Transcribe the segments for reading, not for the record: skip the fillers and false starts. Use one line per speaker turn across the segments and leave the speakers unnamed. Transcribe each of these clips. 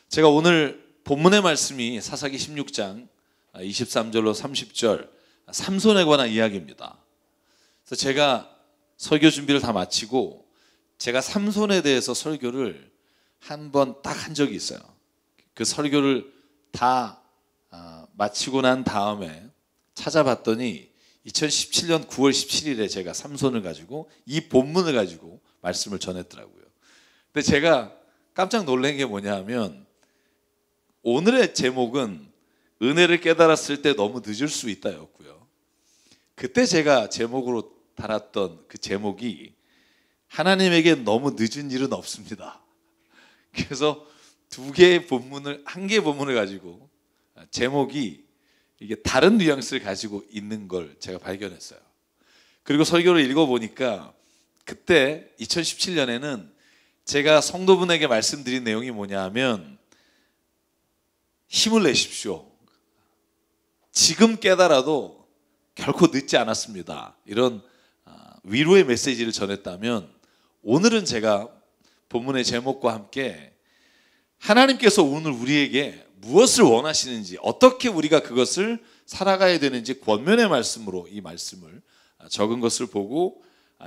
제가 오늘 본문의 말씀이 사사기 16장 23절로 30절 삼손에 관한 이야기입니다. 그래서 제가 설교 준비를 다 마치고 제가 삼손에 대해서 설교를 한 번 딱 한 적이 있어요. 그 설교를 다 마치고 난 다음에 찾아봤더니 2017년 9월 17일에 제가 삼손을 가지고 이 본문을 가지고 말씀을 전했더라고요. 근데 제가 깜짝 놀란 게 뭐냐 하면 오늘의 제목은 은혜를 깨달았을 때 너무 늦을 수 있다였고요. 그때 제가 제목으로 달았던 그 제목이 하나님에게 너무 늦은 일은 없습니다. 그래서 두 개의 본문을, 한 개의 본문을 가지고 제목이 이게 다른 뉘앙스를 가지고 있는 걸 제가 발견했어요. 그리고 설교를 읽어보니까 그때 2017년에는 제가 성도분에게 말씀드린 내용이 뭐냐 하면 힘을 내십시오. 지금 깨달아도 결코 늦지 않았습니다. 이런 위로의 메시지를 전했다면 오늘은 제가 본문의 제목과 함께 하나님께서 오늘 우리에게 무엇을 원하시는지, 어떻게 우리가 그것을 살아가야 되는지 권면의 말씀으로 이 말씀을 적은 것을 보고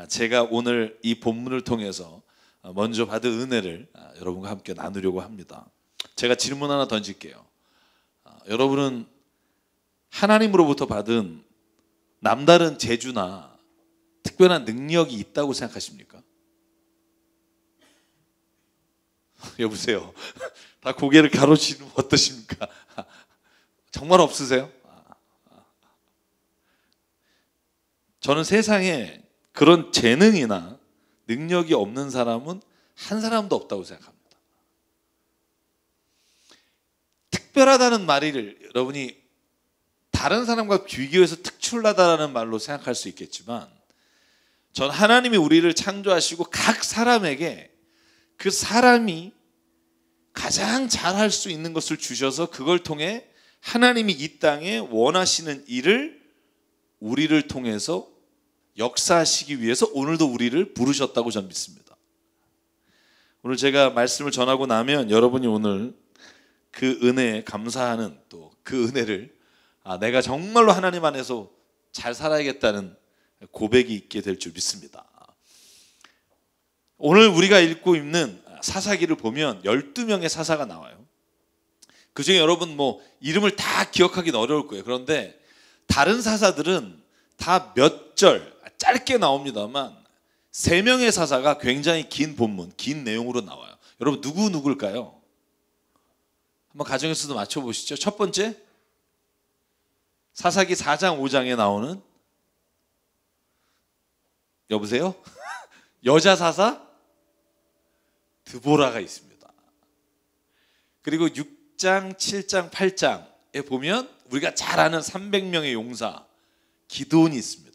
제가 오늘 이 본문을 통해서 먼저 받은 은혜를 여러분과 함께 나누려고 합니다. 제가 질문 하나 던질게요. 여러분은 하나님으로부터 받은 남다른 재주나 특별한 능력이 있다고 생각하십니까? 여보세요. 다 고개를 가로치면 어떠십니까? 정말 없으세요? 저는 세상에 그런 재능이나 능력이 없는 사람은 한 사람도 없다고 생각합니다. 특별하다는 말을 여러분이 다른 사람과 비교해서 특출나다라는 말로 생각할 수 있겠지만 전 하나님이 우리를 창조하시고 각 사람에게 그 사람이 가장 잘할 수 있는 것을 주셔서 그걸 통해 하나님이 이 땅에 원하시는 일을 우리를 통해서 역사하시기 위해서 오늘도 우리를 부르셨다고 저는 믿습니다. 오늘 제가 말씀을 전하고 나면 여러분이 오늘 그 은혜에 감사하는 또 그 은혜를 내가 정말로 하나님 안에서 잘 살아야겠다는 고백이 있게 될 줄 믿습니다. 오늘 우리가 읽고 있는 사사기를 보면 12명의 사사가 나와요. 그중에 여러분 이름을 다 기억하기는 어려울 거예요. 그런데 다른 사사들은 다 몇 절 짧게 나옵니다만 3명의 사사가 굉장히 긴 본문, 긴 내용으로 나와요. 여러분 누굴까요? 한번 가정에서도 맞춰보시죠. 첫 번째, 사사기 4장 5장에 나오는 여보세요? 여자 사사 드보라가 있습니다. 그리고 6장, 7장, 8장에 보면 우리가 잘 아는 300명의 용사 기드온이 있습니다.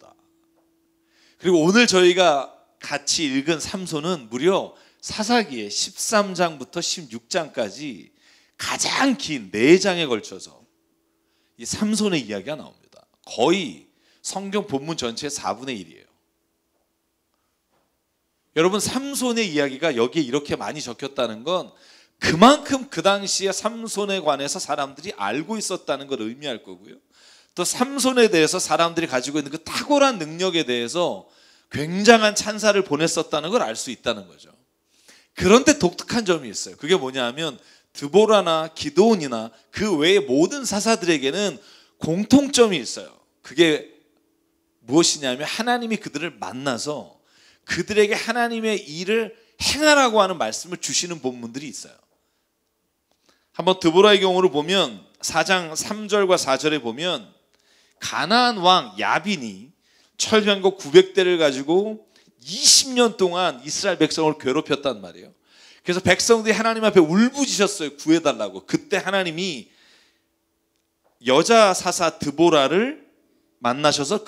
그리고 오늘 저희가 같이 읽은 삼손은 무려 사사기의 13장부터 16장까지 가장 긴 4장에 걸쳐서 이 삼손의 이야기가 나옵니다. 거의 성경 본문 전체의 4분의 1이에요. 여러분 삼손의 이야기가 여기에 이렇게 많이 적혔다는 건 그만큼 그 당시에 삼손에 관해서 사람들이 알고 있었다는 걸 의미할 거고요. 또 삼손에 대해서 사람들이 가지고 있는 그 탁월한 능력에 대해서 굉장한 찬사를 보냈었다는 걸 알 수 있다는 거죠. 그런데 독특한 점이 있어요. 그게 뭐냐 하면 드보라나 기드온이나 그 외의 모든 사사들에게는 공통점이 있어요. 그게 무엇이냐면 하나님이 그들을 만나서 그들에게 하나님의 일을 행하라고 하는 말씀을 주시는 본문들이 있어요. 한번 드보라의 경우를 보면 4장 3절과 4절에 보면 가나안 왕 야빈이 철병거 900대를 가지고 20년 동안 이스라엘 백성을 괴롭혔단 말이에요. 그래서 백성들이 하나님 앞에 울부짖었어요. 구해달라고. 그때 하나님이 여자 사사 드보라를 만나셔서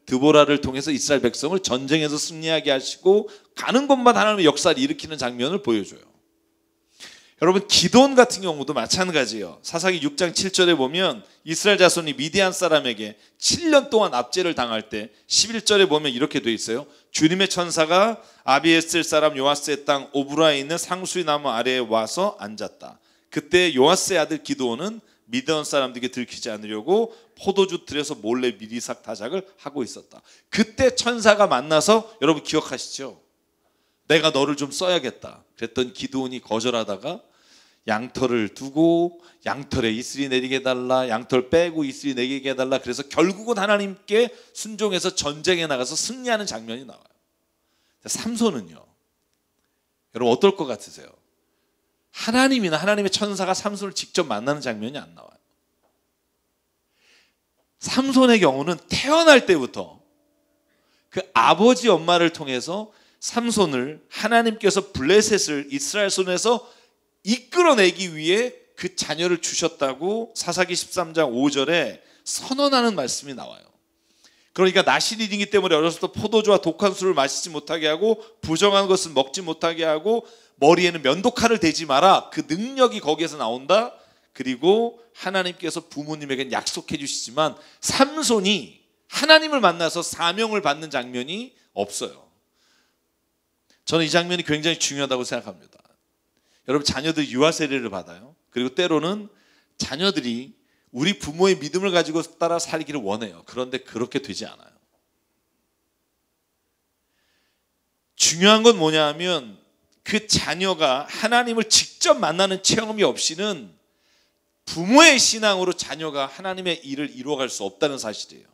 드보라를 통해서 이스라엘 백성을 전쟁에서 승리하게 하시고 가는 곳마다 하나님의 역사를 일으키는 장면을 보여줘요. 여러분 기드온 같은 경우도 마찬가지예요. 사사기 6장 7절에 보면 이스라엘 자손이 미디안 사람에게 7년 동안 압제를 당할 때 11절에 보면 이렇게 돼 있어요. 주님의 천사가 아비에셀 사람 요아스의 땅 오브라에 있는 상수리 나무 아래에 와서 앉았다. 그때 요아스의 아들 기드온은 미디안 사람들에게 들키지 않으려고 포도주 틀에서 몰래 미리삭 타작을 하고 있었다. 그때 천사가 만나서, 여러분 기억하시죠? 내가 너를 좀 써야겠다 그랬던 기드온이 거절하다가 양털을 두고 양털에 이슬이 내리게 해달라, 양털 빼고 이슬이 내리게 해달라. 그래서 결국은 하나님께 순종해서 전쟁에 나가서 승리하는 장면이 나와요. 삼손은요, 여러분 어떨 것 같으세요? 하나님이나 하나님의 천사가 삼손을 직접 만나는 장면이 안 나와요. 삼손의 경우는 태어날 때부터 그 아버지 엄마를 통해서 삼손을 하나님께서 블레셋을 이스라엘 손에서 이끌어내기 위해 그 자녀를 주셨다고 사사기 13장 5절에 선언하는 말씀이 나와요. 그러니까 나실인이기 때문에 어렸을 때 포도주와 독한 술을 마시지 못하게 하고 부정한 것은 먹지 못하게 하고 머리에는 면도칼을 대지 마라. 그 능력이 거기에서 나온다. 그리고 하나님께서 부모님에게 약속해 주시지만 삼손이 하나님을 만나서 사명을 받는 장면이 없어요. 저는 이 장면이 굉장히 중요하다고 생각합니다. 여러분 자녀들 유아 세례를 받아요. 그리고 때로는 자녀들이 우리 부모의 믿음을 가지고 따라 살기를 원해요. 그런데 그렇게 되지 않아요. 중요한 건 뭐냐 하면 그 자녀가 하나님을 직접 만나는 체험이 없이는 부모의 신앙으로 자녀가 하나님의 일을 이루어갈 수 없다는 사실이에요.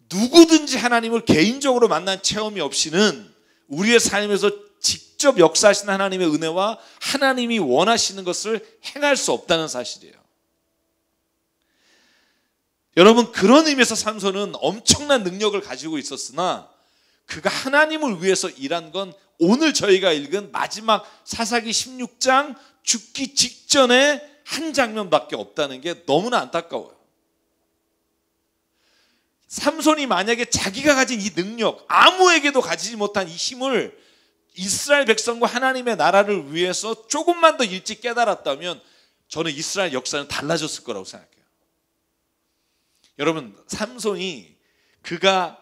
누구든지 하나님을 개인적으로 만난 체험이 없이는 우리의 삶에서 직접 역사하신 하나님의 은혜와 하나님이 원하시는 것을 행할 수 없다는 사실이에요. 여러분 그런 의미에서 삼손은 엄청난 능력을 가지고 있었으나 그가 하나님을 위해서 일한 건 오늘 저희가 읽은 마지막 사사기 16장 죽기 직전에 한 장면밖에 없다는 게 너무나 안타까워요. 삼손이 만약에 자기가 가진 이 능력, 아무에게도 가지지 못한 이 힘을 이스라엘 백성과 하나님의 나라를 위해서 조금만 더 일찍 깨달았다면 저는 이스라엘 역사는 달라졌을 거라고 생각해요. 여러분 삼손이 그가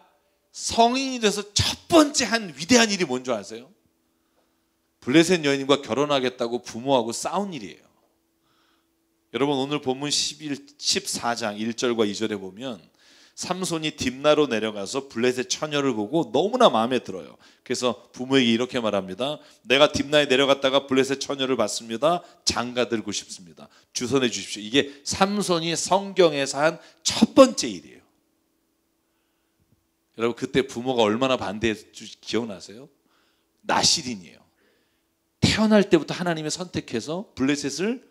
성인이 돼서 첫 번째 한 위대한 일이 뭔지 아세요? 블레셋 여인과 결혼하겠다고 부모하고 싸운 일이에요. 여러분 오늘 본문 14장 1절과 2절에 보면 삼손이 딥나로 내려가서 블레셋 처녀를 보고 너무나 마음에 들어요. 그래서 부모에게 이렇게 말합니다. 내가 딥나에 내려갔다가 블레셋 처녀를 봤습니다. 장가 들고 싶습니다. 주선해 주십시오. 이게 삼손이 성경에서 한 첫 번째 일이에요. 여러분 그때 부모가 얼마나 반대했는지 기억나세요? 나실인이에요. 태어날 때부터 하나님이 선택해서 블레셋을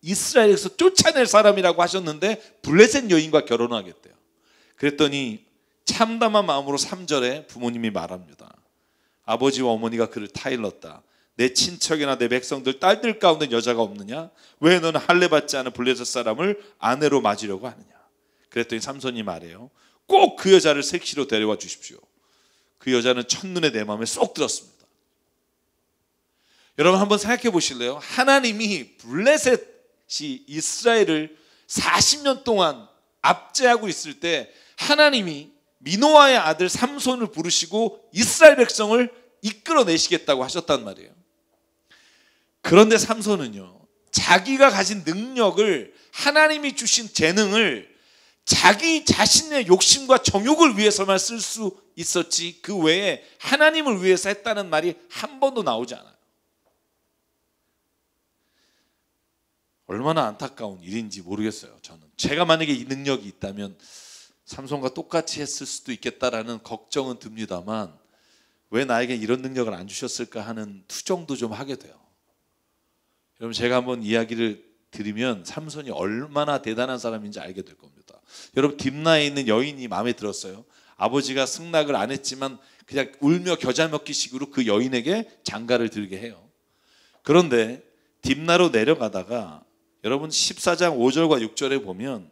이스라엘에서 쫓아낼 사람이라고 하셨는데 블레셋 여인과 결혼하겠대요. 그랬더니 참담한 마음으로 3절에 부모님이 말합니다. 아버지와 어머니가 그를 타일렀다. 내 친척이나 내 백성들 딸들 가운데 여자가 없느냐? 왜 너는 할례 받지 않은 블레셋 사람을 아내로 맞으려고 하느냐? 그랬더니 삼손이 말해요. 꼭 그 여자를 색시로 데려와 주십시오. 그 여자는 첫눈에 내 마음에 쏙 들었습니다. 여러분 한번 생각해 보실래요? 하나님이 블레셋이 이스라엘을 40년 동안 압제하고 있을 때 하나님이 미노아의 아들 삼손을 부르시고 이스라엘 백성을 이끌어내시겠다고 하셨단 말이에요. 그런데 삼손은요, 자기가 가진 능력을, 하나님이 주신 재능을 자기 자신의 욕심과 정욕을 위해서만 쓸 수 있었지 그 외에 하나님을 위해서 했다는 말이 한 번도 나오지 않아요. 얼마나 안타까운 일인지 모르겠어요. 저는 제가 만약에 이 능력이 있다면 삼손과 똑같이 했을 수도 있겠다라는 걱정은 듭니다만 왜 나에게 이런 능력을 안 주셨을까 하는 투정도 좀 하게 돼요. 여러분 제가 한번 이야기를 드리면 삼손이 얼마나 대단한 사람인지 알게 될 겁니다. 여러분 딥나에 있는 여인이 마음에 들었어요. 아버지가 승낙을 안 했지만 그냥 울며 겨자 먹기식으로 그 여인에게 장가를 들게 해요. 그런데 딥나로 내려가다가 여러분 14장 5절과 6절에 보면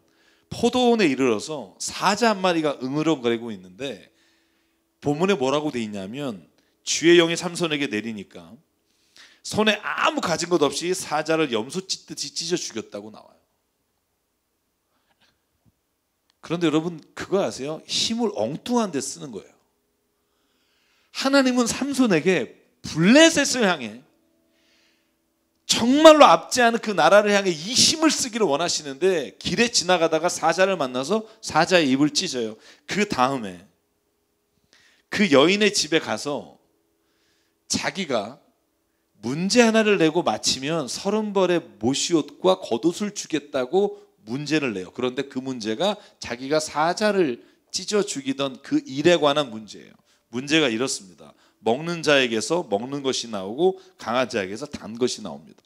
포도원에 이르러서 사자 한 마리가 응으렁거리고 있는데 본문에 뭐라고 돼 있냐면 주의 영이 삼손에게 내리니까 손에 아무 가진 것 없이 사자를 염소 찢듯이 찢어 죽였다고 나와요. 그런데 여러분 그거 아세요? 힘을 엉뚱한 데 쓰는 거예요. 하나님은 삼손에게 블레셋을 향해 정말로 앞지 않은 그 나라를 향해 이 힘을 쓰기를 원하시는데 길에 지나가다가 사자를 만나서 사자의 입을 찢어요. 그 다음에 그 여인의 집에 가서 자기가 문제 하나를 내고 마치면 30벌의 못이옷과 겉옷을 주겠다고 문제를 내요. 그런데 그 문제가 자기가 사자를 찢어 죽이던 그 일에 관한 문제예요. 문제가 이렇습니다. 먹는 자에게서 먹는 것이 나오고 강한 자에게서 단 것이 나옵니다.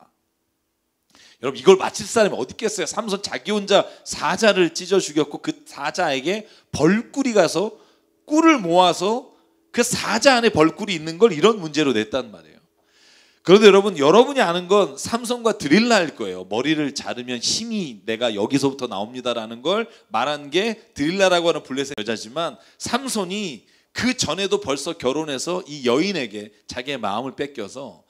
여러분, 이걸 맞힐 사람이 어디 있겠어요? 삼손 자기 혼자 사자를 찢어 죽였고 그 사자에게 벌꿀이 가서 꿀을 모아서 그 사자 안에 벌꿀이 있는 걸 이런 문제로 냈단 말이에요. 그런데 여러분이 아는 건 삼손과 드릴라일 거예요. 머리를 자르면 힘이 내가 여기서부터 나옵니다라는 걸 말한 게 드릴라라고 하는 블레셋 여자지만, 삼손이 그 전에도 벌써 결혼해서 이 여인에게 자기의 마음을 뺏겨서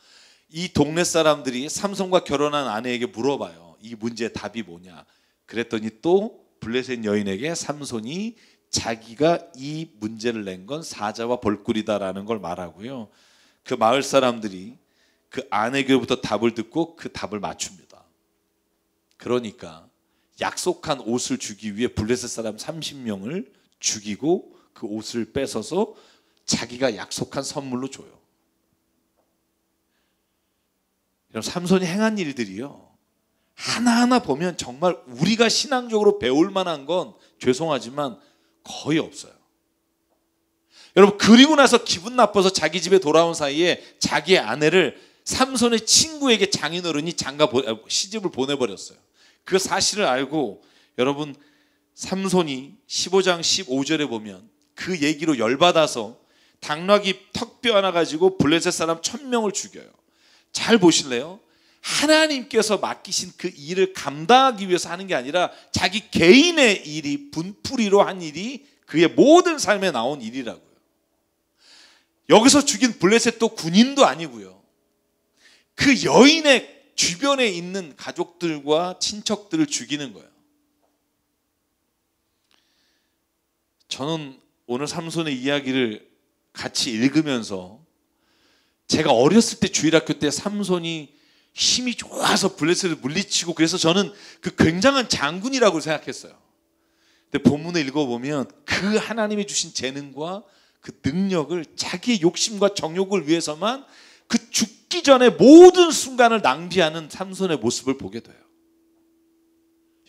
이 동네 사람들이 삼손과 결혼한 아내에게 물어봐요. 이 문제의 답이 뭐냐. 그랬더니 또 블레셋 여인에게 삼손이 자기가 이 문제를 낸 건 사자와 벌꿀이다라는 걸 말하고요. 그 마을 사람들이 그 아내에게부터 답을 듣고 그 답을 맞춥니다. 그러니까 약속한 옷을 주기 위해 블레셋 사람 30명을 죽이고 그 옷을 뺏어서 자기가 약속한 선물로 줘요. 삼손이 행한 일들이요, 하나하나 보면 정말 우리가 신앙적으로 배울 만한 건 죄송하지만 거의 없어요. 여러분, 그리고 나서 기분 나빠서 자기 집에 돌아온 사이에 자기의 아내를 삼손의 친구에게 장인어른이 시집을 보내버렸어요. 그 사실을 알고 여러분, 삼손이 15장 15절에 보면 그 얘기로 열받아서 당나귀 턱뼈 하나 가지고 블레셋 사람 1000명을 죽여요. 잘 보실래요? 하나님께서 맡기신 그 일을 감당하기 위해서 하는 게 아니라 자기 개인의 일이, 분풀이로 한 일이 그의 모든 삶에 나온 일이라고요. 여기서 죽인 블레셋도 군인도 아니고요, 그 여인의 주변에 있는 가족들과 친척들을 죽이는 거예요. 저는 오늘 삼손의 이야기를 같이 읽으면서 제가 어렸을 때 주일학교 때 삼손이 힘이 좋아서 블레셋을 물리치고 그래서 저는 그 굉장한 장군이라고 생각했어요. 근데 본문을 읽어보면 그 하나님이 주신 재능과 그 능력을 자기의 욕심과 정욕을 위해서만 그 죽기 전에 모든 순간을 낭비하는 삼손의 모습을 보게 돼요.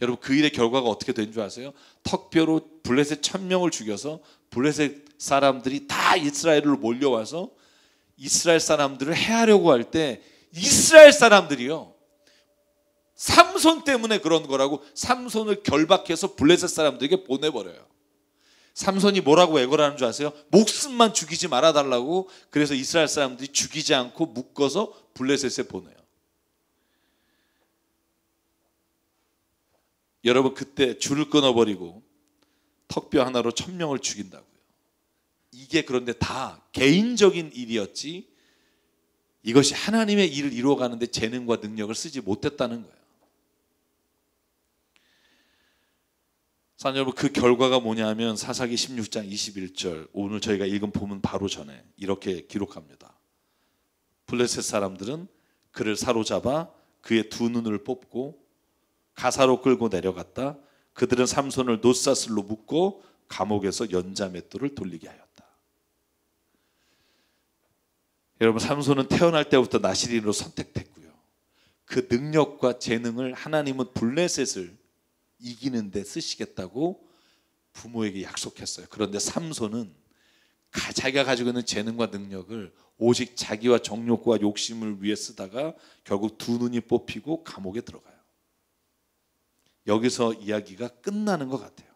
여러분, 그 일의 결과가 어떻게 된 줄 아세요? 턱뼈로 블레셋 1000명을 죽여서 블레셋 사람들이 다 이스라엘로 몰려와서 이스라엘 사람들을 해하려고 할 때 이스라엘 사람들이요, 삼손 때문에 그런 거라고 삼손을 결박해서 블레셋 사람들에게 보내버려요. 삼손이 뭐라고 애걸 하는 줄 아세요? 목숨만 죽이지 말아달라고. 그래서 이스라엘 사람들이 죽이지 않고 묶어서 블레셋에 보내요. 여러분, 그때 줄을 끊어버리고 턱뼈 하나로 1000명을 죽인다고요. 이게 그런데 다 개인적인 일이었지 이것이 하나님의 일을 이루어가는데 재능과 능력을 쓰지 못했다는 거예요. 사랑 여러분, 그 결과가 뭐냐면 사사기 16장 21절, 오늘 저희가 읽은 본문 바로 전에 이렇게 기록합니다. 블레셋 사람들은 그를 사로잡아 그의 두 눈을 뽑고 가사로 끌고 내려갔다. 그들은 삼손을 놋사슬로 묶고 감옥에서 연자맷돌을 돌리게 하였다. 여러분, 삼손은 태어날 때부터 나시린으로 선택됐고요, 그 능력과 재능을 하나님은 블레셋을 이기는 데 쓰시겠다고 부모에게 약속했어요. 그런데 삼손은 자기가 가지고 있는 재능과 능력을 오직 자기와 정욕과 욕심을 위해 쓰다가 결국 두 눈이 뽑히고 감옥에 들어가요. 여기서 이야기가 끝나는 것 같아요.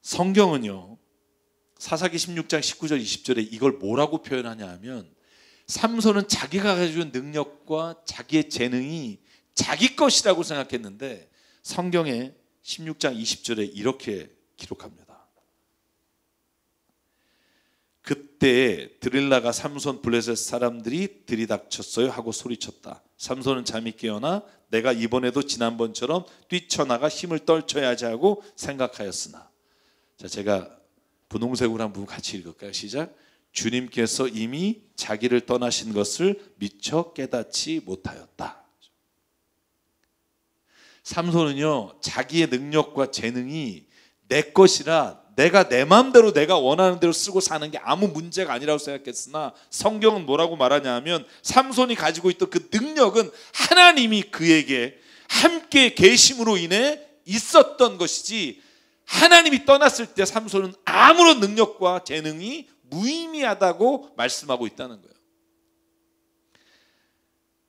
성경은요, 사사기 16장 19절 20절에 이걸 뭐라고 표현하냐 하면, 삼손은 자기가 가지고 있는 능력과 자기의 재능이 자기 것이라고 생각했는데 성경에 16장 20절에 이렇게 기록합니다. 그때 드릴라가 삼손 블레셋 사람들이 들이닥쳤어요 하고 소리쳤다. 삼손은 잠이 깨어나 내가 이번에도 지난번처럼 뛰쳐나가 힘을 떨쳐야지 하고 생각하였으나. 자, 제가 분홍색으로 한 부분 같이 읽을까요? 시작. 주님께서 이미 자기를 떠나신 것을 미처 깨닫지 못하였다. 삼손은요, 자기의 능력과 재능이 내 것이라 내가 내 마음대로 내가 원하는 대로 쓰고 사는 게 아무 문제가 아니라고 생각했으나, 성경은 뭐라고 말하냐 하면 삼손이 가지고 있던 그 능력은 하나님이 그에게 함께 계심으로 인해 있었던 것이지, 하나님이 떠났을 때 삼손은 아무런 능력과 재능이 무의미하다고 말씀하고 있다는 거예요.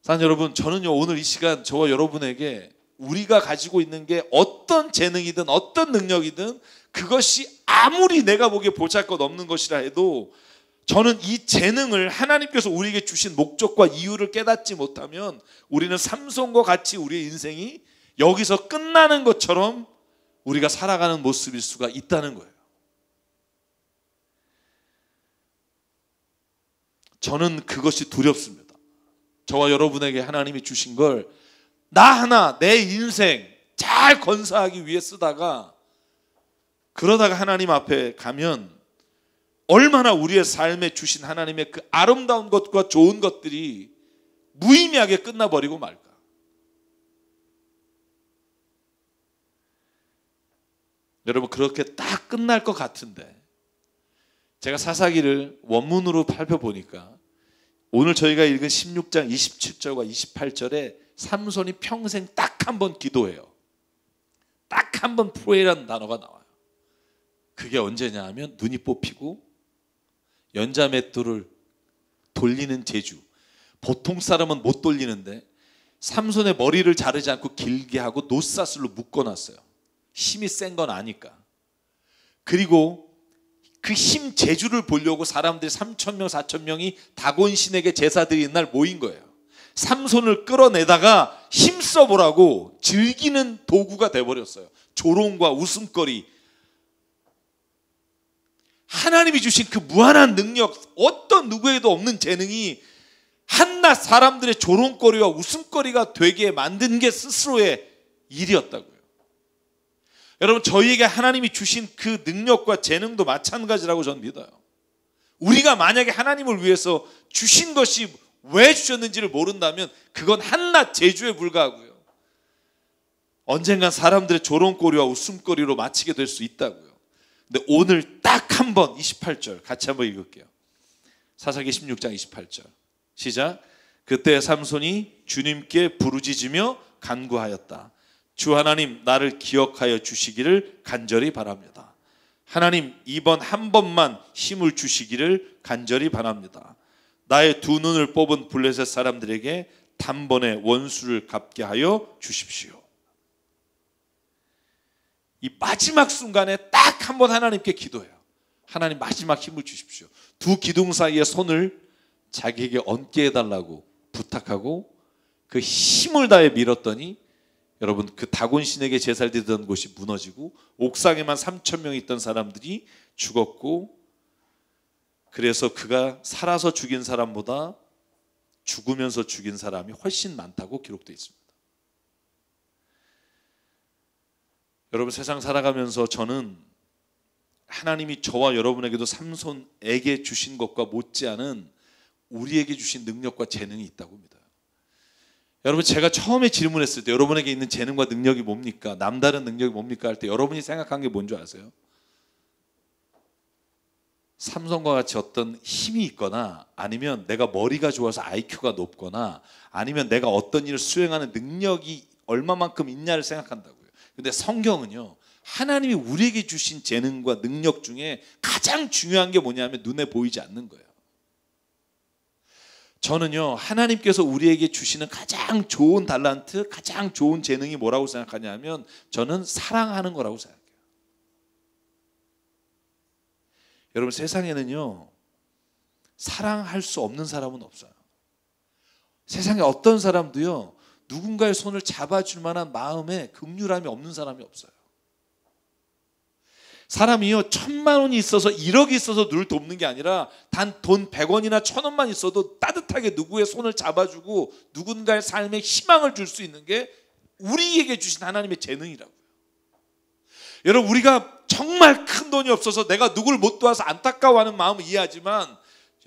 사랑하는 여러분, 저는요 오늘 이 시간 저와 여러분에게 우리가 가지고 있는 게 어떤 재능이든 어떤 능력이든 그것이 아무리 내가 보기에 보잘것없는 것이라 해도, 저는 이 재능을 하나님께서 우리에게 주신 목적과 이유를 깨닫지 못하면 우리는 삼손과 같이 우리의 인생이 여기서 끝나는 것처럼 우리가 살아가는 모습일 수가 있다는 거예요. 저는 그것이 두렵습니다. 저와 여러분에게 하나님이 주신 걸 나 하나 내 인생 잘 건사하기 위해 쓰다가, 그러다가 하나님 앞에 가면 얼마나 우리의 삶에 주신 하나님의 그 아름다운 것과 좋은 것들이 무의미하게 끝나버리고 말까. 여러분, 그렇게 딱 끝날 것 같은데, 제가 사사기를 원문으로 살펴보니까 오늘 저희가 읽은 16장 27절과 28절에 삼손이 평생 딱 한 번 기도해요. 딱 한 번 프레이라는 단어가 나와요. 그게 언제냐 하면 눈이 뽑히고 연자맷돌을 돌리는 재주. 보통 사람은 못 돌리는데 삼손의 머리를 자르지 않고 길게 하고 노사슬로 묶어놨어요. 힘이 센 건 아니까. 그리고 그 힘 재주를 보려고 사람들이 3,000명 4,000명이 다곤신에게 제사들이 이날 모인 거예요. 삼손을 끌어내다가 힘써보라고 즐기는 도구가 돼버렸어요. 조롱과 웃음거리. 하나님이 주신 그 무한한 능력, 어떤 누구에도 없는 재능이 한낱 사람들의 조롱거리와 웃음거리가 되게 만든 게 스스로의 일이었다고요. 여러분, 저희에게 하나님이 주신 그 능력과 재능도 마찬가지라고 저는 믿어요. 우리가 만약에 하나님을 위해서 주신 것이 왜 주셨는지를 모른다면 그건 한낱 재주에 불과하고요, 언젠간 사람들의 조롱거리와 웃음거리로 마치게 될 수 있다고요. 근데 오늘 딱 한 번 28절 같이 한번 읽을게요. 사사기 16장 28절 시작. 그때 삼손이 주님께 부르짖으며 간구하였다. 주 하나님, 나를 기억하여 주시기를 간절히 바랍니다. 하나님, 이번 한 번만 힘을 주시기를 간절히 바랍니다. 나의 두 눈을 뽑은 블레셋 사람들에게 단번에 원수를 갚게 하여 주십시오. 이 마지막 순간에 딱 한 번 하나님께 기도해요. 하나님, 마지막 힘을 주십시오. 두 기둥 사이에 손을 자기에게 얹게 해달라고 부탁하고 그 힘을 다해 밀었더니, 여러분, 그 다곤신에게 제사를 드리던 곳이 무너지고 옥상에만 3,000명 있던 사람들이 죽었고, 그래서 그가 살아서 죽인 사람보다 죽으면서 죽인 사람이 훨씬 많다고 기록되어 있습니다. 여러분, 세상 살아가면서 저는 하나님이 저와 여러분에게도 삼손에게 주신 것과 못지않은 우리에게 주신 능력과 재능이 있다고 믿어요. 여러분, 제가 처음에 질문했을 때 여러분에게 있는 재능과 능력이 뭡니까? 남다른 능력이 뭡니까? 할 때 여러분이 생각한 게 뭔지 아세요? 삼손과 같이 어떤 힘이 있거나, 아니면 내가 머리가 좋아서 IQ가 높거나, 아니면 내가 어떤 일을 수행하는 능력이 얼마만큼 있냐를 생각한다고요. 근데 성경은요, 하나님이 우리에게 주신 재능과 능력 중에 가장 중요한 게 뭐냐면 눈에 보이지 않는 거예요. 저는요, 하나님께서 우리에게 주시는 가장 좋은 달란트, 가장 좋은 재능이 뭐라고 생각하냐면, 저는 사랑하는 거라고 생각해요. 여러분, 세상에는요, 사랑할 수 없는 사람은 없어요. 세상에 어떤 사람도요, 누군가의 손을 잡아줄 만한 마음에 긍휼함이 없는 사람이 없어요. 사람이요, 1,000만 원이 있어서 1억이 있어서 누를 돕는 게 아니라 단 돈 100원이나 1,000원만 있어도 따뜻하게 누구의 손을 잡아주고 누군가의 삶에 희망을 줄 수 있는 게 우리에게 주신 하나님의 재능이라고요. 여러분, 우리가 정말 큰 돈이 없어서 내가 누굴 못 도와서 안타까워하는 마음을 이해하지만,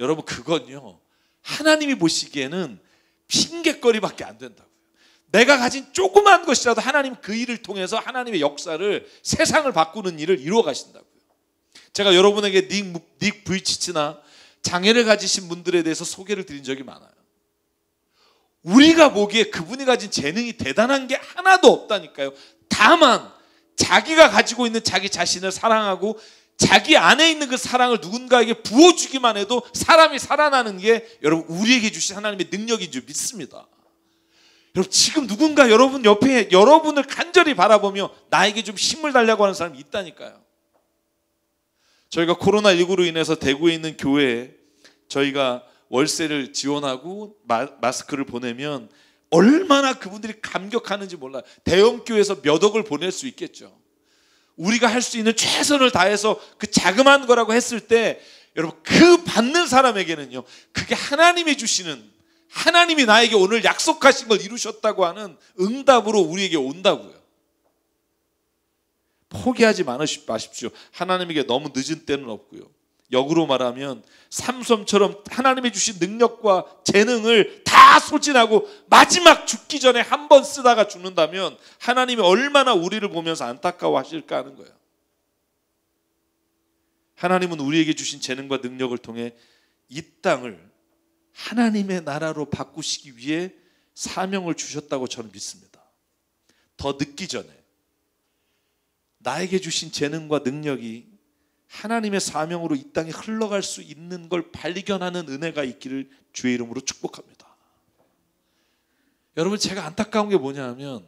여러분 그건요 하나님이 보시기에는 핑곗거리밖에 안 된다고요. 내가 가진 조그만 것이라도 하나님 그 일을 통해서 하나님의 역사를 세상을 바꾸는 일을 이루어 가신다고요. 제가 여러분에게 닉 부이치치나 장애를 가지신 분들에 대해서 소개를 드린 적이 많아요. 우리가 보기에 그분이 가진 재능이 대단한 게 하나도 없다니까요. 다만 자기가 가지고 있는 자기 자신을 사랑하고 자기 안에 있는 그 사랑을 누군가에게 부어주기만 해도 사람이 살아나는 게 여러분 우리에게 주신 하나님의 능력인 줄 믿습니다. 여러분 지금 누군가 여러분 옆에 여러분을 간절히 바라보며 나에게 좀 힘을 달라고 하는 사람이 있다니까요. 저희가 코로나19로 인해서 대구에 있는 교회에 저희가 월세를 지원하고 마스크를 보내면 얼마나 그분들이 감격하는지 몰라요. 대형 교회에서 몇 억을 보낼 수 있겠죠. 우리가 할 수 있는 최선을 다해서 그 자그마한 거라고 했을 때 여러분 그 받는 사람에게는요 그게 하나님이 주시는 하나님이 나에게 오늘 약속하신 걸 이루셨다고 하는 응답으로 우리에게 온다고요. 포기하지 마십시오. 하나님에게 너무 늦은 때는 없고요. 역으로 말하면 삼손처럼 하나님이 주신 능력과 재능을 다 소진하고 마지막 죽기 전에 한 번 쓰다가 죽는다면 하나님이 얼마나 우리를 보면서 안타까워하실까 하는 거예요. 하나님은 우리에게 주신 재능과 능력을 통해 이 땅을 하나님의 나라로 바꾸시기 위해 사명을 주셨다고 저는 믿습니다. 더 늦기 전에 나에게 주신 재능과 능력이 하나님의 사명으로 이 땅에 흘러갈 수 있는 걸 발견하는 은혜가 있기를 주의 이름으로 축복합니다. 여러분 제가 안타까운 게 뭐냐면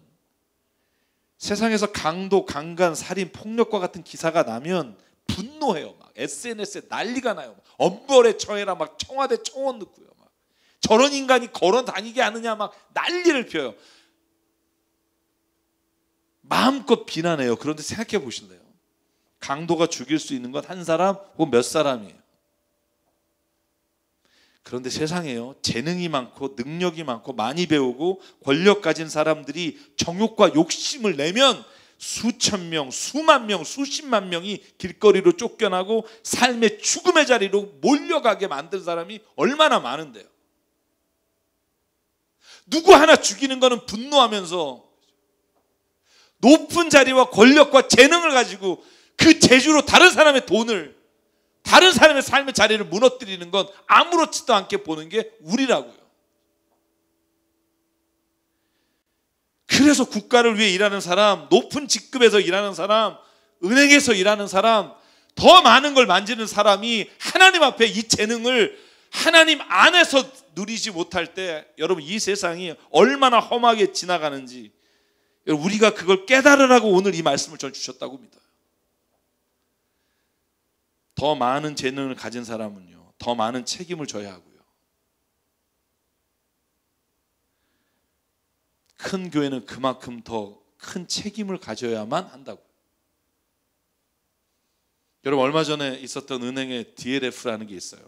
세상에서 강도, 강간, 살인, 폭력과 같은 기사가 나면 분노해요. 막 SNS에 난리가 나요. 엄벌에 처해라 막 청와대 청원 넣고요. 막 저런 인간이 걸어 다니게 하느냐 막 난리를 펴요. 마음껏 비난해요. 그런데 생각해 보실래요? 강도가 죽일 수 있는 건 한 사람 혹은 몇 사람이에요. 그런데 세상에요 재능이 많고 능력이 많고 많이 배우고 권력 가진 사람들이 정욕과 욕심을 내면 수천 명, 수만 명, 수십만 명이 길거리로 쫓겨나고 삶의 죽음의 자리로 몰려가게 만든 사람이 얼마나 많은데요. 누구 하나 죽이는 거는 분노하면서 높은 자리와 권력과 재능을 가지고 그 재주로 다른 사람의 돈을 다른 사람의 삶의 자리를 무너뜨리는 건 아무렇지도 않게 보는 게 우리라고요. 그래서 국가를 위해 일하는 사람, 높은 직급에서 일하는 사람, 은행에서 일하는 사람, 더 많은 걸 만지는 사람이 하나님 앞에 이 재능을 하나님 안에서 누리지 못할 때 여러분 이 세상이 얼마나 험하게 지나가는지 우리가 그걸 깨달으라고 오늘 이 말씀을 전 주셨다고 믿어요. 더 많은 재능을 가진 사람은요 더 많은 책임을 져야 하고요. 큰 교회는 그만큼 더 큰 책임을 가져야만 한다고요. 여러분 얼마 전에 있었던 은행의 DLF라는 게 있어요.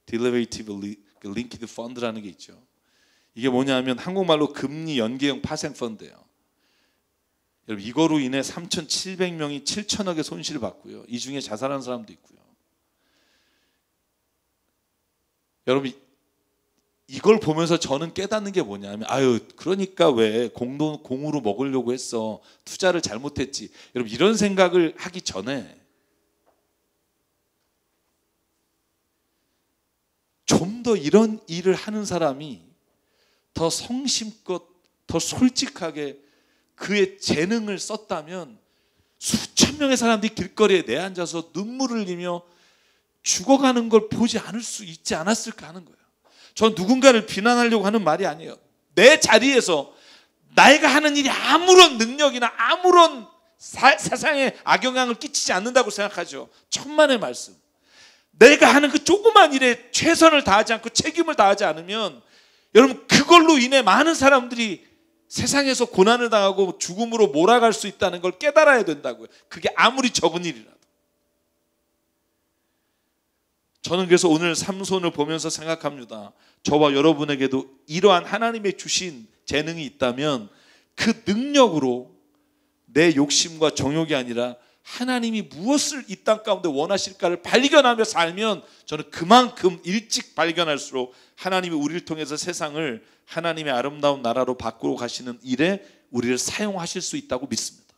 Derivative Linked Fund라는 게 있죠. 이게 뭐냐면 한국말로 금리 연계형 파생 펀드예요. 여러분 이거로 인해 3,700명이 7천억의 손실을 받고요. 이 중에 자살한 사람도 있고요. 여러분 이걸 보면서 저는 깨닫는 게 뭐냐면 그러니까 왜 공으로 먹으려고 했어. 투자를 잘못했지. 여러분 이런 생각을 하기 전에 좀 더 이런 일을 하는 사람이 더 성심껏 더 솔직하게 그의 재능을 썼다면 수천 명의 사람들이 길거리에 내앉아서 눈물을 흘리며 죽어가는 걸 보지 않을 수 있지 않았을까 하는 거예요. 전 누군가를 비난하려고 하는 말이 아니에요. 내 자리에서 내가 하는 일이 아무런 능력이나 아무런 세상에 악영향을 끼치지 않는다고 생각하죠. 천만의 말씀. 내가 하는 그 조그만 일에 최선을 다하지 않고 책임을 다하지 않으면 여러분 그걸로 인해 많은 사람들이 세상에서 고난을 당하고 죽음으로 몰아갈 수 있다는 걸 깨달아야 된다고요. 그게 아무리 적은 일이라도. 저는 그래서 오늘 삼손을 보면서 생각합니다. 저와 여러분에게도 이러한 하나님의 주신 재능이 있다면 그 능력으로 내 욕심과 정욕이 아니라 하나님이 무엇을 이 땅 가운데 원하실까를 발견하며 살면 저는 그만큼 일찍 발견할수록 하나님이 우리를 통해서 세상을 하나님의 아름다운 나라로 바꾸어 가시는 일에 우리를 사용하실 수 있다고 믿습니다.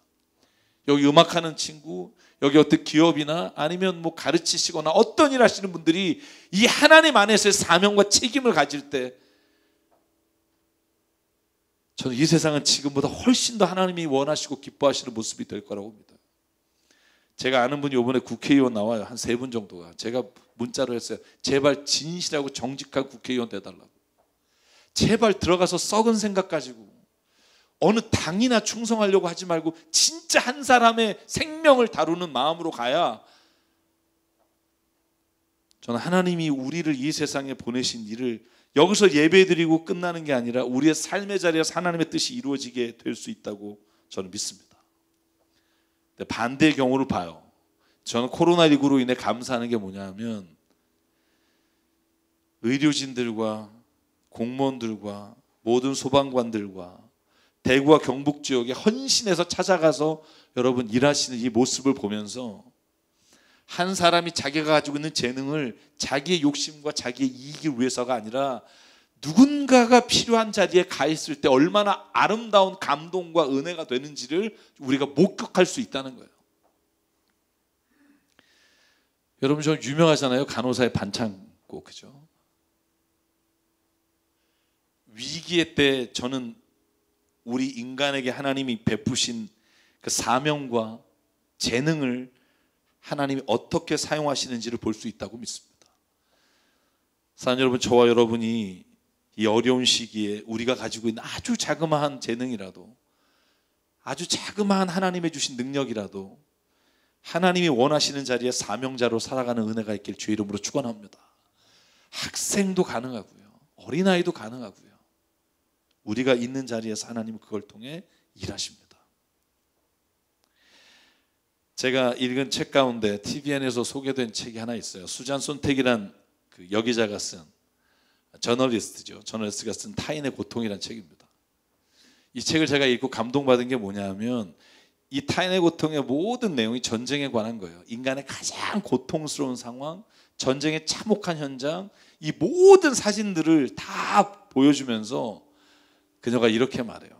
여기 음악하는 친구, 여기 어떤 기업이나 아니면 뭐 가르치시거나 어떤 일 하시는 분들이 이 하나님 안에서의 사명과 책임을 가질 때 저는 이 세상은 지금보다 훨씬 더 하나님이 원하시고 기뻐하시는 모습이 될 거라고 믿어요. 제가 아는 분이 이번에 국회의원 나와요. 한 3분 정도가. 제가 문자로 했어요. 제발 진실하고 정직한 국회의원 돼달라고. 제발 들어가서 썩은 생각 가지고 어느 당이나 충성하려고 하지 말고 진짜 한 사람의 생명을 다루는 마음으로 가야 저는 하나님이 우리를 이 세상에 보내신 일을 여기서 예배드리고 끝나는 게 아니라 우리의 삶의 자리에서 하나님의 뜻이 이루어지게 될 수 있다고 저는 믿습니다. 반대의 경우를 봐요. 저는 코로나19로 인해 감사하는 게 뭐냐면 의료진들과 공무원들과 모든 소방관들과 대구와 경북 지역에 헌신해서 찾아가서 여러분 일하시는 이 모습을 보면서 한 사람이 자기가 가지고 있는 재능을 자기의 욕심과 자기의 이익을 위해서가 아니라 누군가가 필요한 자리에 가 있을 때 얼마나 아름다운 감동과 은혜가 되는지를 우리가 목격할 수 있다는 거예요. 여러분 저 유명하잖아요. 간호사의 반창고, 그죠? 위기의 때 저는 우리 인간에게 하나님이 베푸신 그 사명과 재능을 하나님이 어떻게 사용하시는지를 볼 수 있다고 믿습니다. 사랑하는 여러분, 저와 여러분이 이 어려운 시기에 우리가 가지고 있는 아주 자그마한 재능이라도, 아주 자그마한 하나님의 주신 능력이라도 하나님이 원하시는 자리에 사명자로 살아가는 은혜가 있길 주의 이름으로 축원합니다. 학생도 가능하고요, 어린아이도 가능하고요. 우리가 있는 자리에서 하나님은 그걸 통해 일하십니다. 제가 읽은 책 가운데 TVN에서 소개된 책이 하나 있어요. 수잔 손택이란 그 여기자가 쓴 저널리스트가 쓴 타인의 고통이라는 책입니다. 이 책을 제가 읽고 감동받은 게 뭐냐면 이 타인의 고통의 모든 내용이 전쟁에 관한 거예요. 인간의 가장 고통스러운 상황, 전쟁의 참혹한 현장, 이 모든 사진들을 다 보여주면서 그녀가 이렇게 말해요.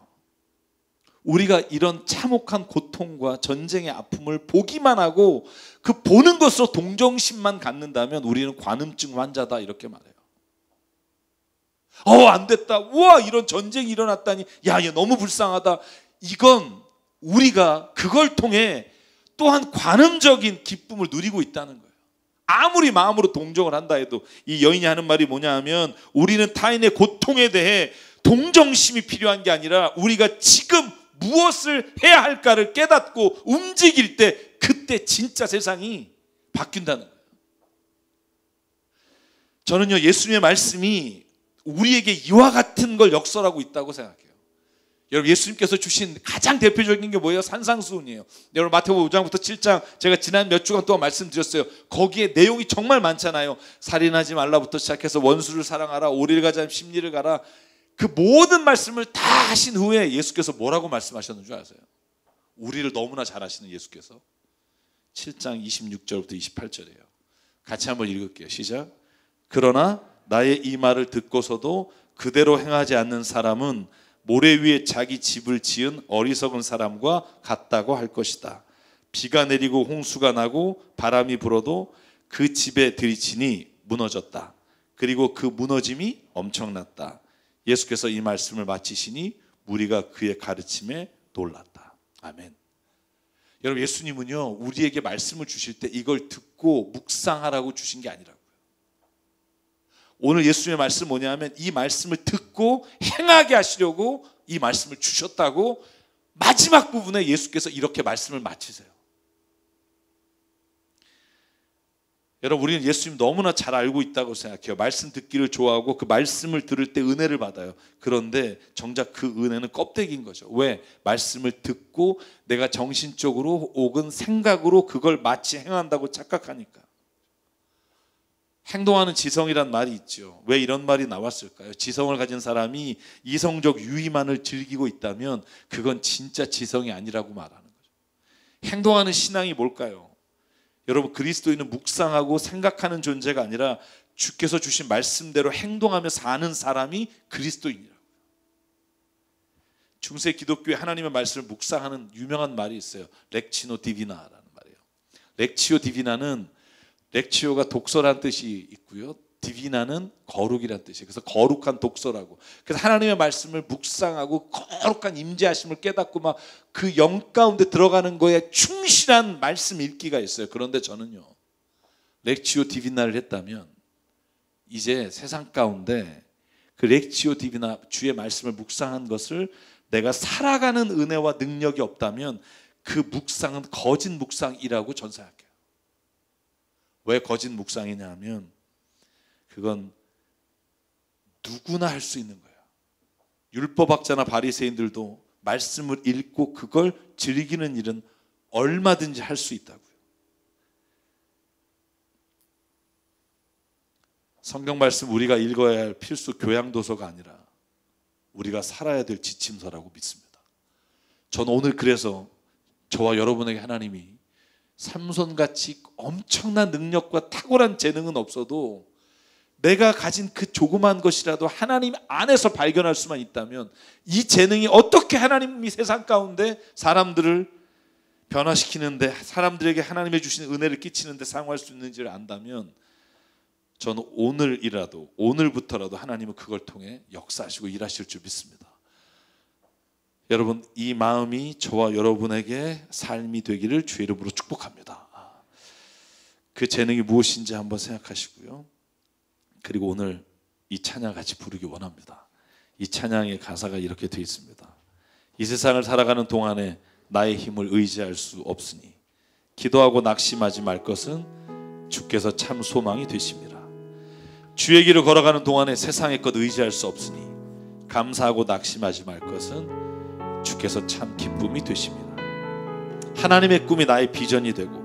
우리가 이런 참혹한 고통과 전쟁의 아픔을 보기만 하고 그 보는 것으로 동정심만 갖는다면 우리는 관음증 환자다, 이렇게 말해요. 안 됐다. 우와, 이런 전쟁이 일어났다니. 야, 얘 너무 불쌍하다. 이건 우리가 그걸 통해 또한 관음적인 기쁨을 누리고 있다는 거예요. 아무리 마음으로 동정을 한다 해도 이 여인이 하는 말이 뭐냐 하면 우리는 타인의 고통에 대해 동정심이 필요한 게 아니라 우리가 지금 무엇을 해야 할까를 깨닫고 움직일 때 그때 진짜 세상이 바뀐다는 거예요. 저는요, 예수님의 말씀이 우리에게 이와 같은 걸 역설하고 있다고 생각해요. 여러분, 예수님께서 주신 가장 대표적인 게 뭐예요? 산상수훈이에요. 여러분, 마태복음 5장부터 7장 제가 지난 몇 주간 동안 말씀드렸어요. 거기에 내용이 정말 많잖아요. 살인하지 말라부터 시작해서 원수를 사랑하라, 오리를 가자 심리를 가라. 그 모든 말씀을 다 하신 후에 예수께서 뭐라고 말씀하셨는 줄 아세요? 우리를 너무나 잘 아시는 예수께서 7장 26절부터 28절이에요. 같이 한번 읽을게요. 시작. 그러나 나의 이 말을 듣고서도 그대로 행하지 않는 사람은 모래 위에 자기 집을 지은 어리석은 사람과 같다고 할 것이다. 비가 내리고 홍수가 나고 바람이 불어도 그 집에 들이치니 무너졌다. 그리고 그 무너짐이 엄청났다. 예수께서 이 말씀을 마치시니 무리가 그의 가르침에 놀랐다. 아멘. 여러분, 예수님은요, 우리에게 말씀을 주실 때 이걸 듣고 묵상하라고 주신 게 아니라고요. 오늘 예수님의 말씀 뭐냐면 이 말씀을 듣고 행하게 하시려고 이 말씀을 주셨다고 마지막 부분에 예수께서 이렇게 말씀을 마치세요. 여러분, 우리는 예수님 너무나 잘 알고 있다고 생각해요. 말씀 듣기를 좋아하고 그 말씀을 들을 때 은혜를 받아요. 그런데 정작 그 은혜는 껍데기인 거죠. 왜? 말씀을 듣고 내가 정신적으로 혹은 생각으로 그걸 마치 행한다고 착각하니까. 행동하는 지성이란 말이 있죠. 왜 이런 말이 나왔을까요? 지성을 가진 사람이 이성적 유의만을 즐기고 있다면 그건 진짜 지성이 아니라고 말하는 거죠. 행동하는 신앙이 뭘까요? 여러분, 그리스도인은 묵상하고 생각하는 존재가 아니라 주께서 주신 말씀대로 행동하며 사는 사람이 그리스도인이라고. 중세 기독교의 하나님의 말씀을 묵상하는 유명한 말이 있어요. 렉치노 디비나라는 말이에요. 렉치오 디비나는, 렉치오가 독서란 뜻이 있고요, 디비나는 거룩이란 뜻이에요. 그래서 거룩한 독서라고. 그래서 하나님의 말씀을 묵상하고 거룩한 임재하심을 깨닫고 막 그 영 가운데 들어가는 거에 충실한 말씀 읽기가 있어요. 그런데 저는요, 렉치오 디비나를 했다면 이제 세상 가운데 그 렉치오 디비나, 주의 말씀을 묵상한 것을 내가 살아가는 은혜와 능력이 없다면 그 묵상은 거짓 묵상이라고 전 생각해요. 왜 거짓 묵상이냐 하면 그건 누구나 할 수 있는 거예요. 율법학자나 바리새인들도 말씀을 읽고 그걸 즐기는 일은 얼마든지 할 수 있다고요. 성경 말씀 우리가 읽어야 할 필수 교양 도서가 아니라 우리가 살아야 될 지침서라고 믿습니다. 저는 오늘 그래서 저와 여러분에게 하나님이 삼손같이 엄청난 능력과 탁월한 재능은 없어도 내가 가진 그 조그만 것이라도 하나님 안에서 발견할 수만 있다면, 이 재능이 어떻게 하나님이 세상 가운데 사람들을 변화시키는데, 사람들에게 하나님의 주시는 은혜를 끼치는데 사용할 수 있는지를 안다면, 저는 오늘부터라도 하나님은 그걸 통해 역사하시고 일하실 줄 믿습니다. 여러분, 이 마음이 저와 여러분에게 삶이 되기를 주의 이름으로 축복합니다. 그 재능이 무엇인지 한번 생각하시고요. 그리고 오늘 이 찬양 같이 부르기 원합니다. 이 찬양의 가사가 이렇게 되어 있습니다. 이 세상을 살아가는 동안에 나의 힘을 의지할 수 없으니 기도하고 낙심하지 말 것은 주께서 참 소망이 되심이라. 주의 길을 걸어가는 동안에 세상의 것 의지할 수 없으니 감사하고 낙심하지 말 것은 주께서 참 기쁨이 되심이라. 하나님의 꿈이 나의 비전이 되고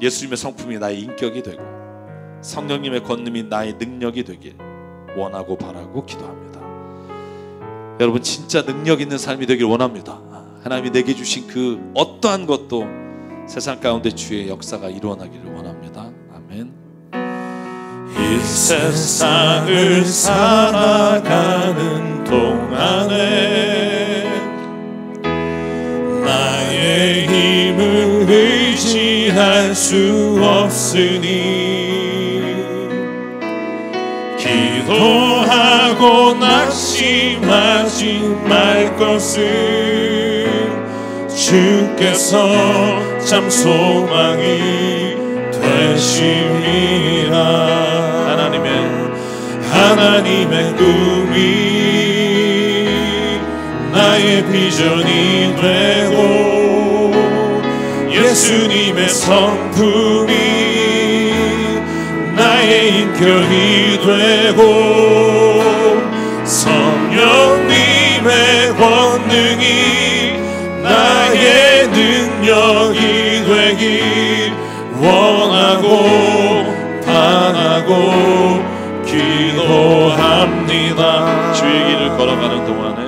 예수님의 성품이 나의 인격이 되고 성령님의 권능이 나의 능력이 되길 원하고 바라고 기도합니다. 여러분, 진짜 능력 있는 삶이 되길 원합니다. 하나님이 내게 주신 그 어떠한 것도 세상 가운데 주의 역사가 일어나기를 원합니다. 아멘.
이 세상을 살아가는 동안에 나의 힘을 의지할 수 없으니 기도하고 낙심하지 말 것은 주께서 참 소망이 되심이라. 하나님의 꿈이 나의 비전이 되고 예수님의 성품이 나의 인격이 되고 성령님의 권능이 나의 능력이 되길 원하고 바라고 기도합니다.
주의 길을 걸어가는 동안에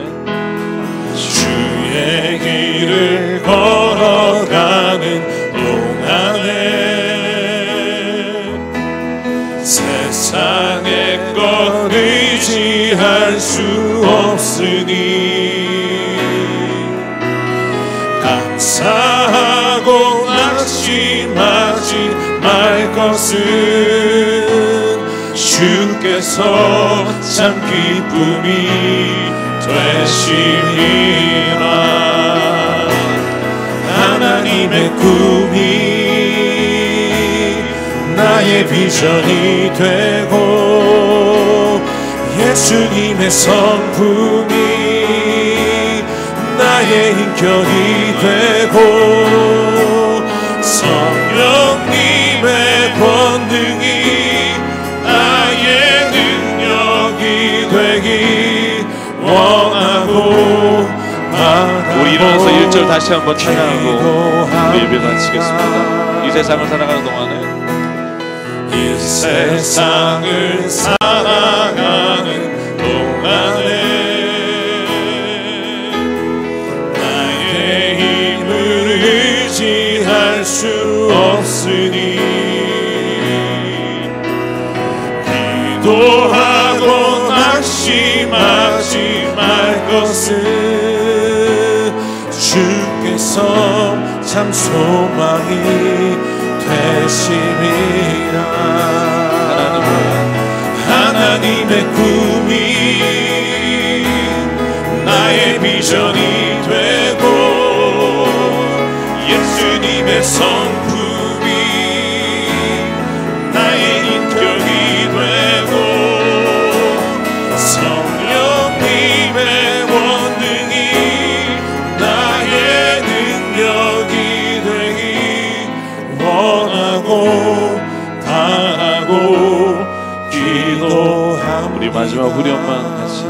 주의 길을 걸어가는 동안에 세상의 것 의지할 수 없으니 감사하고 낙심하지 말 것은 주께서 참 기쁨이 되심이라. 하나님의 꿈이 나의 비전이 되고 예수님의 성품이 나의 인격이 되고 성령님의 권능이 나의 능력이 되길 원하고 바라고.
우리 일어나서 1절 다시 한번 찬양하고 예배 마치겠습니다. 이 세상을 살아가는 동안에
이 세상을 살아가는 동안에 나의 힘을 의지 방심하지 말 것을 주께서 참 소망이 되심이라. 하나님의 꿈이 나의 비전이 되고 예수님의 성품이 나의 인격이 되고 성령님의 원능이 나의 능력이 되기 원하고 바라고 기도합니다.
우리 마지막 후렴만 같이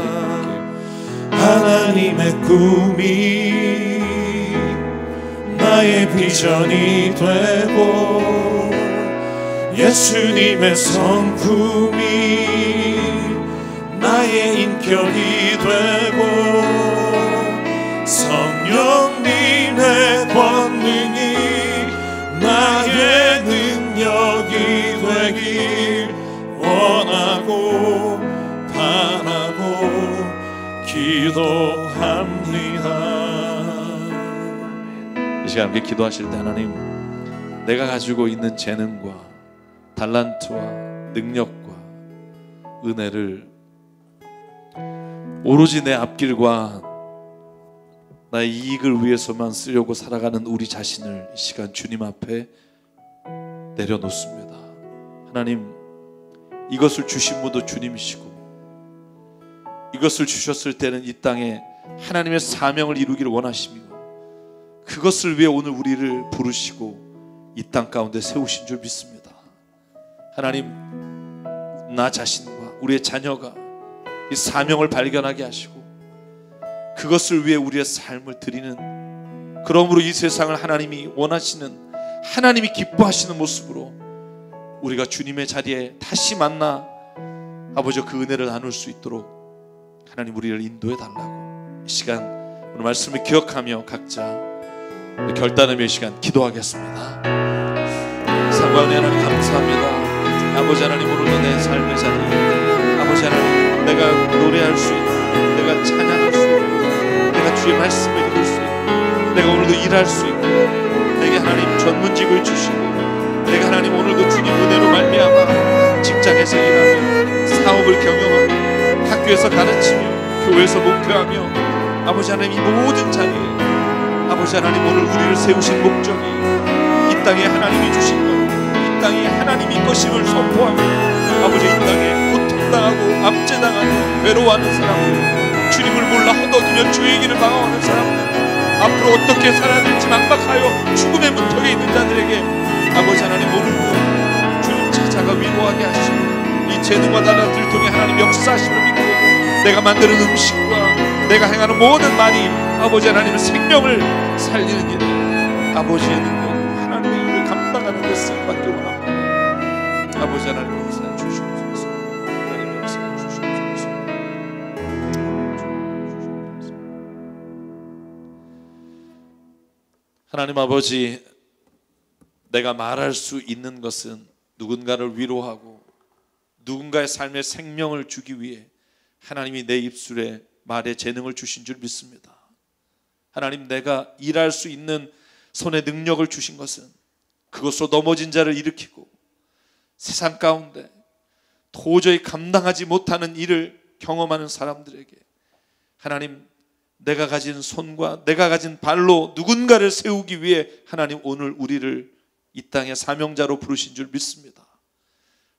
하나님의 꿈이 나의 비전이 되고 예수님의 성품이 나의 인격이 되고 성령님의 권능이 나의 능력이 되길 원하고 바라고 기도합니다.
이 시간 함께 기도하실 때 하나님, 내가 가지고 있는 재능과 달란트와 능력과 은혜를 오로지 내 앞길과 나의 이익을 위해서만 쓰려고 살아가는 우리 자신을 이 시간 주님 앞에 내려놓습니다. 하나님, 이것을 주신 분도 주님이시고 이것을 주셨을 때는 이 땅에 하나님의 사명을 이루기를 원하시며 그것을 위해 오늘 우리를 부르시고 이 땅 가운데 세우신 줄 믿습니다. 하나님, 나 자신과 우리의 자녀가 이 사명을 발견하게 하시고 그것을 위해 우리의 삶을 드리는, 그러므로 이 세상을 하나님이 원하시는, 하나님이 기뻐하시는 모습으로 우리가 주님의 자리에 다시 만나 아버지 그 은혜를 나눌 수 있도록 하나님 우리를 인도해 달라고 이 시간 오늘 말씀을 기억하며 각자 결단하며 이 시간 기도하겠습니다. 사랑하는 하나님 감사합니다. 아버지 하나님, 오늘도 내 삶의 자리, 아버지 하나님, 내가 노래할 수 있고 내가 찬양할 수 있고 내가 주의 말씀을 읽을 수 있고 내가 오늘도 일할 수 있고 내게 하나님 전문직을 주시고 내가 하나님 오늘도 주님 은혜로 말미암아 직장에서 일하며 사업을 경영하며 학교에서 가르치며 교회에서 목회하며 아버지 하나님 이 모든 자리에 아버지 하나님 오늘 우리를 세우신 목적이 이 땅에 하나님이 주신 것, 이 땅에 하나님이 것임을 선포하며 아버지 이 땅에 고통당하고 압제당하고 괴로워하는 사람들, 주님을 몰라 허덕이며 주의 길을 방황하는 사람들, 앞으로 어떻게 살아야 될지 막막하여 죽음의 문턱에 있는 자들에게 아버지 하나님 오늘도 주님 찾아가 위로하게 하시고 이 재능과 달란트를 통해 하나님 역사하심을 믿고 내가 만드는 음식과 내가 행하는 모든 말이 아버지 하나님의 생명을 살리는 일에 아버지의 능력, 하나님의 일을 감당하는 데 쓰임받기 원합니다. 아버지 하나님 역사해 주시옵소서. 하나님 역사해 주시옵소서. 하나님 아버지, 내가 말할 수 있는 것은 누군가를 위로하고 누군가의 삶에 생명을 주기 위해 하나님이 내 입술에 말의 재능을 주신 줄 믿습니다. 하나님, 내가 일할 수 있는 손의 능력을 주신 것은 그것으로 넘어진 자를 일으키고 세상 가운데 도저히 감당하지 못하는 일을 경험하는 사람들에게 하나님, 내가 가진 손과 내가 가진 발로 누군가를 세우기 위해 하나님 오늘 우리를 이 땅의 사명자로 부르신 줄 믿습니다.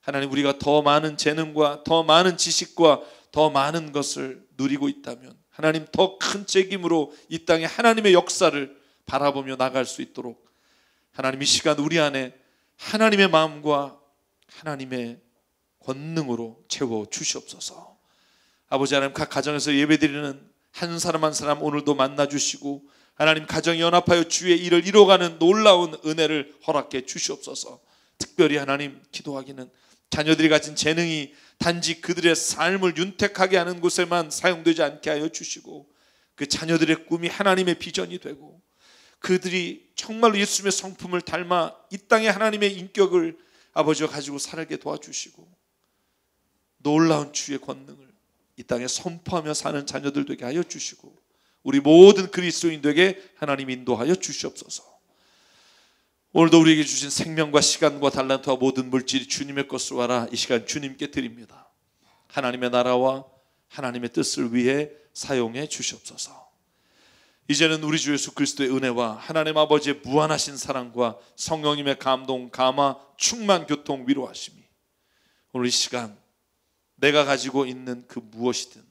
하나님, 우리가 더 많은 재능과 더 많은 지식과 더 많은 것을 누리고 있다면 하나님 더 큰 책임으로 이 땅에 하나님의 역사를 바라보며 나갈 수 있도록 하나님 이 시간 우리 안에 하나님의 마음과 하나님의 권능으로 채워 주시옵소서. 아버지 하나님, 각 가정에서 예배드리는 한 사람 한 사람 오늘도 만나 주시고 하나님 가정이 연합하여 주의 일을 이뤄가는 놀라운 은혜를 허락해 주시옵소서. 특별히 하나님 기도하기는 자녀들이 가진 재능이 단지 그들의 삶을 윤택하게 하는 곳에만 사용되지 않게 하여 주시고 그 자녀들의 꿈이 하나님의 비전이 되고 그들이 정말로 예수님의 성품을 닮아 이 땅에 하나님의 인격을 아버지와 가지고 살게 도와주시고 놀라운 주의 권능을 이 땅에 선포하며 사는 자녀들 되게 하여 주시고 우리 모든 그리스도인들에게 하나님 인도하여 주시옵소서. 오늘도 우리에게 주신 생명과 시간과 달란트와 모든 물질이 주님의 것으로 하라. 이 시간 주님께 드립니다. 하나님의 나라와 하나님의 뜻을 위해 사용해 주시옵소서. 이제는 우리 주 예수 그리스도의 은혜와 하나님 아버지의 무한하신 사랑과 성령님의 감동, 감화, 충만, 교통, 위로하심이 오늘 이 시간 내가 가지고 있는 그 무엇이든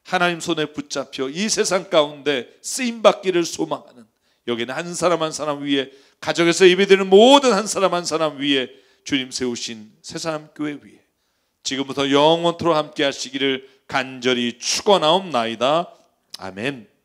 하나님 손에 붙잡혀 이 세상 가운데 쓰임받기를 소망하는 여기는 한 사람 한 사람 위에 가정에서 예배드리는 모든 한 사람 한 사람 위에 주님 세우신 새사람교회 위에 지금부터 영원토록 함께 하시기를 간절히 축원하옵나이다. 아멘.